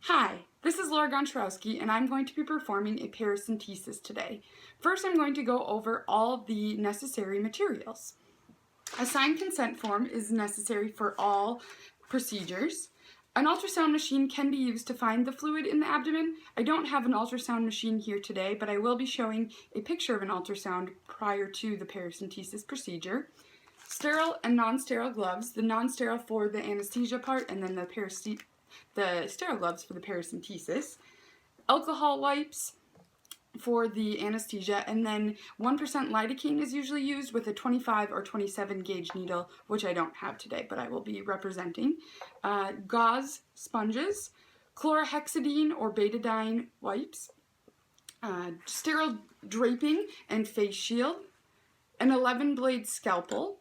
Hi, this is Laura Gonshorowski, and I'm going to be performing a paracentesis today. First, I'm going to go over all of the necessary materials. A signed consent form is necessary for all procedures. An ultrasound machine can be used to find the fluid in the abdomen. I don't have an ultrasound machine here today, but I will be showing a picture of an ultrasound prior to the paracentesis procedure. Sterile and non-sterile gloves, the non-sterile for the anesthesia part, and then the sterile gloves for the paracentesis. Alcohol wipes for the anesthesia, and then 1% lidocaine is usually used with a 25 or 27 gauge needle, which I don't have today, but I will be representing. Gauze sponges, chlorhexidine or betadine wipes, sterile draping and face shield, an 11-blade scalpel.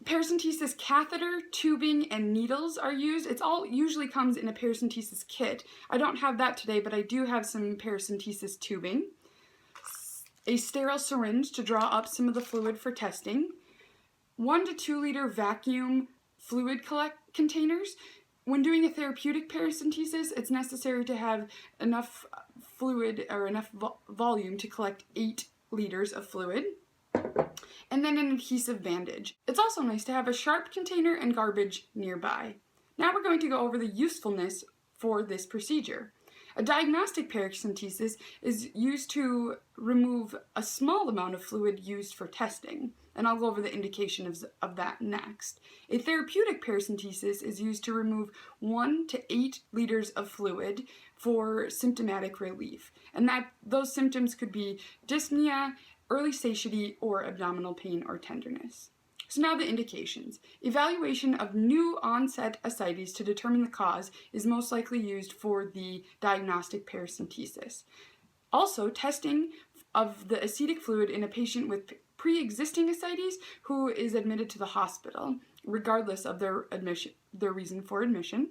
Paracentesis catheter, tubing, and needles are used. It all usually comes in a paracentesis kit. I don't have that today, but I do have some paracentesis tubing. A sterile syringe to draw up some of the fluid for testing. 1 to 2 liter vacuum fluid containers. When doing a therapeutic paracentesis, it's necessary to have enough fluid or enough volume to collect 8 liters of fluid. And then an adhesive bandage. It's also nice to have a sharp container and garbage nearby. Now we're going to go over the usefulness for this procedure. A diagnostic paracentesis is used to remove a small amount of fluid used for testing, and I'll go over the indication of that next. A therapeutic paracentesis is used to remove 1 to 8 liters of fluid for symptomatic relief, and those symptoms could be dyspnea, early satiety, or abdominal pain or tenderness. So now the indications. Evaluation of new onset ascites to determine the cause is most likely used for the diagnostic paracentesis. Also, testing of the ascitic fluid in a patient with pre-existing ascites who is admitted to the hospital, regardless of their reason for admission.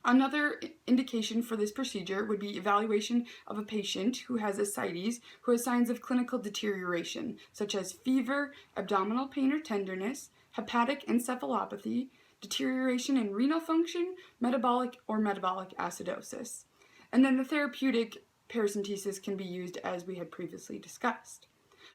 Another indication for this procedure would be evaluation of a patient who has ascites who has signs of clinical deterioration, such as fever, abdominal pain or tenderness, hepatic encephalopathy, deterioration in renal function, metabolic acidosis. And then the therapeutic paracentesis can be used as we had previously discussed.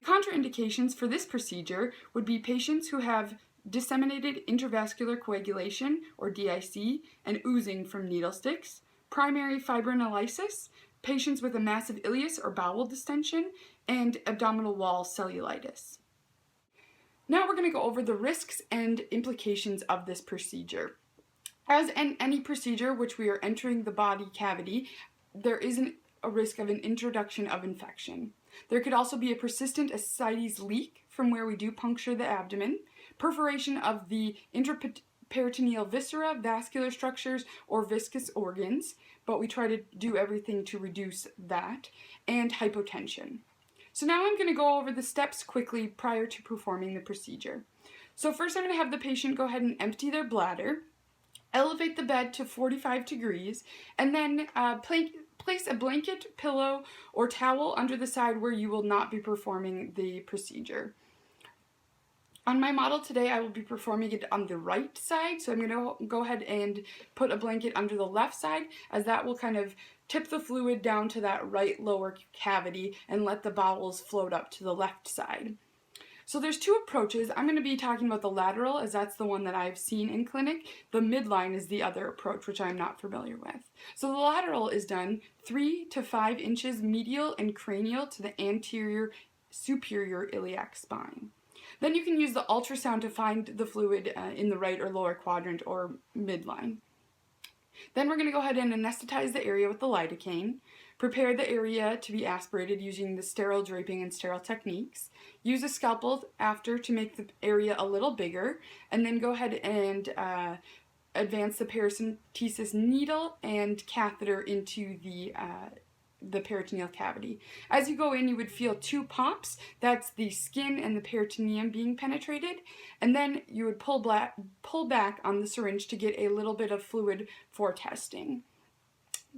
Contraindications for this procedure would be patients who have disseminated intravascular coagulation, or DIC, and oozing from needle sticks, primary fibrinolysis, patients with a massive ileus or bowel distension, and abdominal wall cellulitis. Now we're going to go over the risks and implications of this procedure. As in any procedure which we are entering the body cavity, there is a risk of an introduction of infection. There could also be a persistent ascites leak from where we do puncture the abdomen, perforation of the intraperitoneal viscera, vascular structures, or viscous organs, but we try to do everything to reduce that, and hypotension. So now I'm going to go over the steps quickly prior to performing the procedure. So first I'm going to have the patient go ahead and empty their bladder, elevate the bed to 45 degrees, and then place a blanket, pillow, or towel under the side where you will not be performing the procedure. On my model today, I will be performing it on the right side, so I'm going to go ahead and put a blanket under the left side, as that will kind of tip the fluid down to that right lower cavity and let the bowels float up to the left side. So there's 2 approaches. I'm going to be talking about the lateral, as that's the one that I've seen in clinic. The midline is the other approach, which I'm not familiar with. So the lateral is done 3 to 5 inches medial and cranial to the anterior superior iliac spine. Then you can use the ultrasound to find the fluid in the right or lower quadrant or midline. Then we're going to go ahead and anesthetize the area with the lidocaine, prepare the area to be aspirated using the sterile draping and sterile techniques, use a scalpel after to make the area a little bigger, and then go ahead and advance the paracentesis needle and catheter into the peritoneal cavity. As you go in, you would feel 2 pops. That's the skin and the peritoneum being penetrated, and then you would pull back on the syringe to get a little bit of fluid for testing.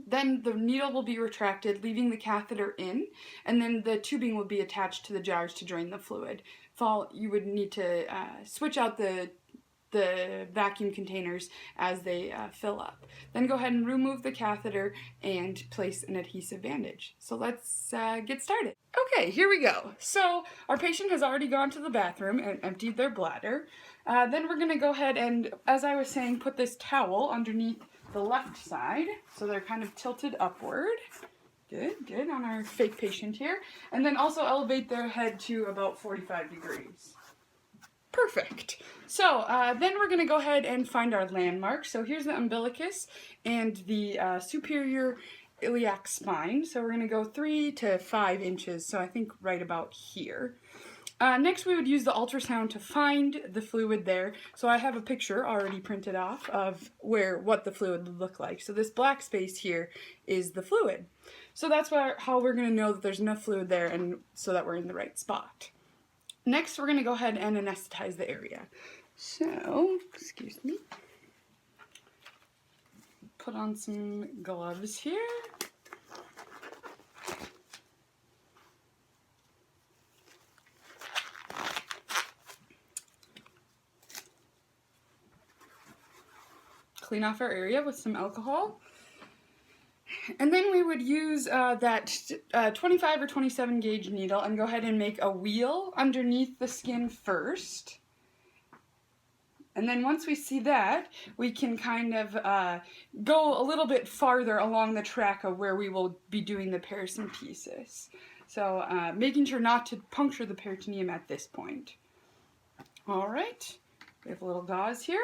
Then the needle will be retracted, leaving the catheter in, and then the tubing will be attached to the jars to drain the fluid. You would need to switch out the the vacuum containers as they fill up. Then go ahead and remove the catheter and place an adhesive bandage. So let's get started. Okay, here we go. So our patient has already gone to the bathroom and emptied their bladder. Then we're going to go ahead and, as I was saying, put this towel underneath the left side so they're kind of tilted upward. Good, good on our fake patient here. And then also elevate their head to about 45 degrees. Perfect. So then we're going to go ahead and find our landmark. So here's the umbilicus and the superior iliac spine. So we're going to go 3 to 5 inches, so I think right about here. Next we would use the ultrasound to find the fluid there. So I have a picture already printed off of what the fluid would look like. So this black space here is the fluid. So that's how we're going to know that there's enough fluid there and so that we're in the right spot. Next we're going to go ahead and anesthetize the area. So, excuse me. Put on some gloves here. Clean off our area with some alcohol. And then we would use that 25 or 27 gauge needle and go ahead and make a wheel underneath the skin first. And then once we see that, we can kind of go a little bit farther along the track of where we will be doing the paracentesis. So making sure not to puncture the peritoneum at this point. All right, we have a little gauze here.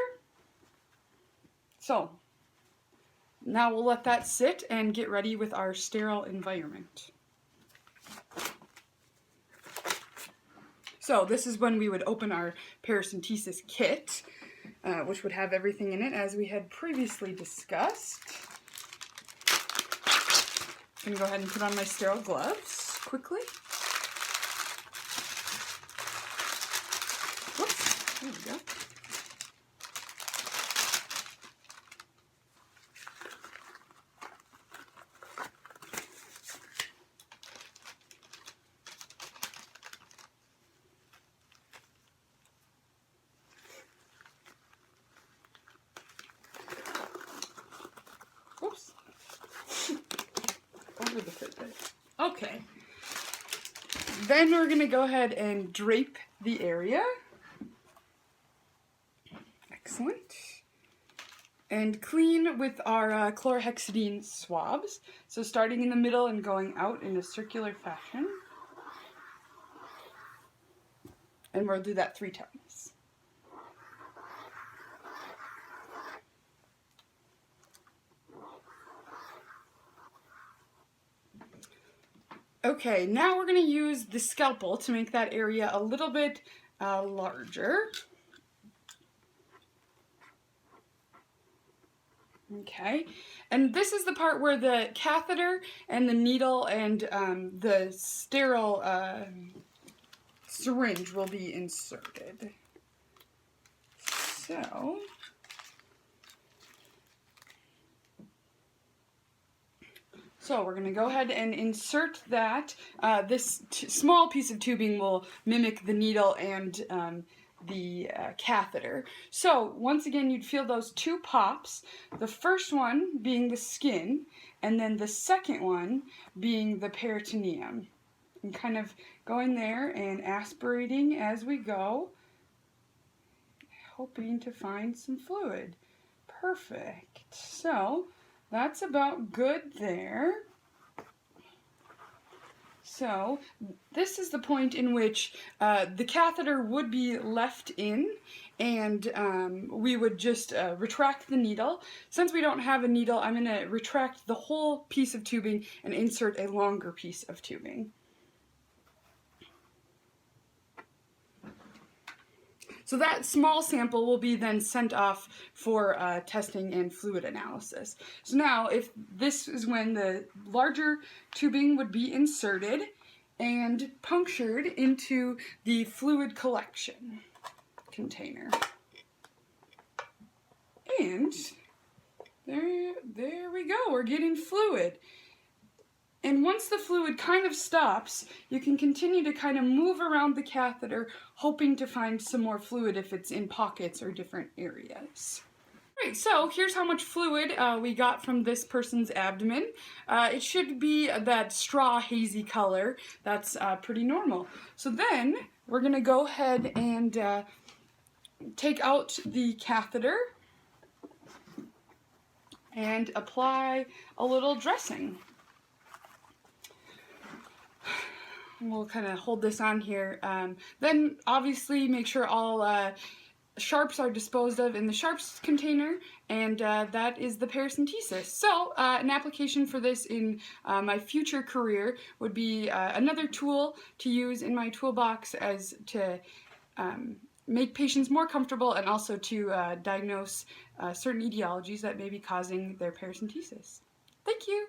So now we'll let that sit and get ready with our sterile environment. So this is when we would open our paracentesis kit, which would have everything in it as we had previously discussed. I'm going to go ahead and put on my sterile gloves quickly. Whoops, there we go. Oops. Over the Fitbit. Okay. Then we're going to go ahead and drape the area. Excellent. And clean with our chlorhexidine swabs. So starting in the middle and going out in a circular fashion. And we'll do that 3 times. Okay, now we're going to use the scalpel to make that area a little bit larger. Okay, and this is the part where the catheter and the needle and the sterile syringe will be inserted. So we're going to go ahead and insert that. This small piece of tubing will mimic the needle and the catheter. So once again, you'd feel those 2 pops, the first one being the skin, and then the second one being the peritoneum. And kind of going there and aspirating as we go, hoping to find some fluid. Perfect. So that's about good there. So this is the point in which the catheter would be left in, and we would just retract the needle. Since we don't have a needle, I'm going to retract the whole piece of tubing and insert a longer piece of tubing. So that small sample will be then sent off for testing and fluid analysis. So now, if this is when the larger tubing would be inserted and punctured into the fluid collection container. And there we go, we're getting fluid. And once the fluid kind of stops, you can continue to kind of move around the catheter, hoping to find some more fluid if it's in pockets or different areas. Alright, so here's how much fluid we got from this person's abdomen. It should be that straw hazy color. That's pretty normal. So then we're going to go ahead and take out the catheter and apply a little dressing. We'll kind of hold this on here. Then obviously make sure all sharps are disposed of in the sharps container, and that is the paracentesis. So an application for this in my future career would be another tool to use in my toolbox as to make patients more comfortable and also to diagnose certain etiologies that may be causing their paracentesis. Thank you!